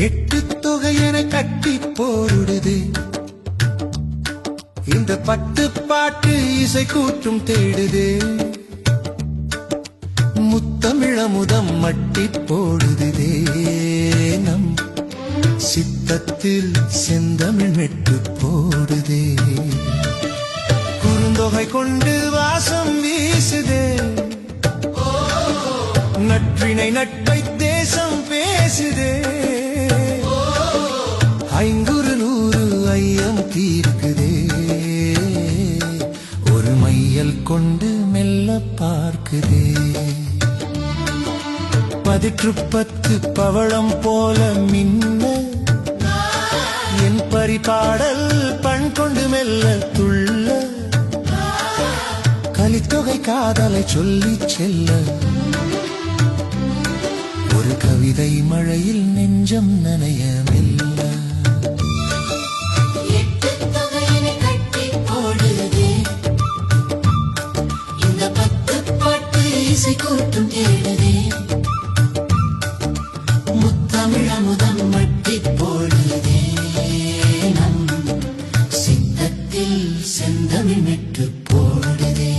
எட்டு தொகையென கட்டி போடுது இந்த 10 பாட்டு இசை கூட்டும் தேடுது முத்தமிழமுதம் மட்டி போடுதே நம் சித்தத்தில் செந்தமிழ் மெட்டு போடுதே குறுந்தொகை கொண்டு வாசம் வீசுதே நற்றினை நட்பை தேசம் பேசுதே ஐங்குறு நூறு ஐயம் தீர்க்குதே ஒரு மையல் கொண்டு மெல்ல பார்க்குதே 10 பவளம் போல மின்ன என் பரிபாடல் பண் கொண்டு மெல்ல துள்ள கலித்தொகை காதலை சொல்லி செல்ல ஒரு கவிதை மழையில் நெஞ்சம் நனைய மெல்ல கூட்டும் தேடுதே முத்தமிழமுதம் மட்டி போடுதே நம் சித்தத்தில் செந்தமிழ் மெட்டு போடுதே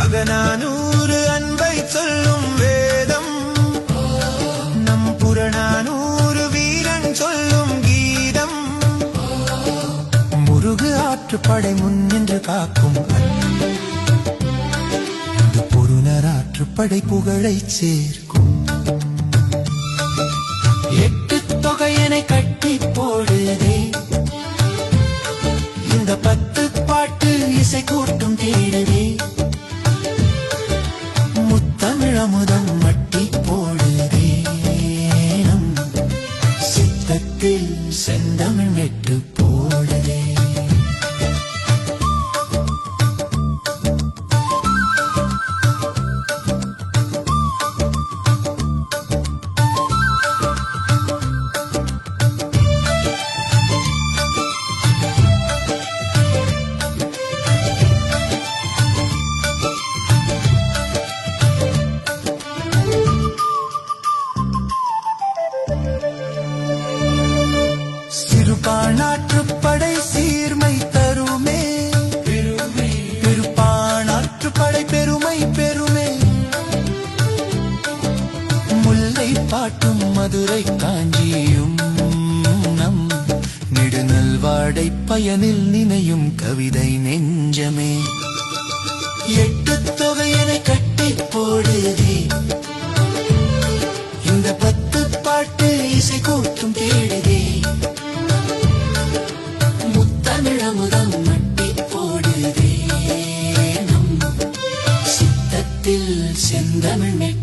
அகநானூறு அன்பை சொல்லும் வேதம் நம் புறநானூறு வீரன் சொல்லும் கீதம் முருகு ஆற்றுப்படை முன்னின்று காக்கும் பொருணர் ஆற்றுப்படை புகழை சேர்க்கும் 8 தொகையனை கட்டி போடுதே இந்த 10 பாட்டு இசை கூட்டும் தேடுதே முத்தமிழமுதம் மட்டி போடுதே நம் சித்தத்தில் செந்தமிழ் மெட்டு போடுதே சிறுபாணாற்றுப்படை சீர்மை தருமே பெருப்பாணாற்றுப்படை பெருமை பெருமே முல்லை பாட்டும் மதுரை காஞ்சியும் நம் நெடுநல்வாடை பயனில் நினையும் கவிதை நெஞ்சமே 8 தொகையனை கட்டி போடுதே இந்த 10 பாட்டு இசை கூட்டும் தேடுதே முத்தமிழமுதம் மட்டி போடுதே நம் சித்தத்தில் செந்தமிழ் மெட்டு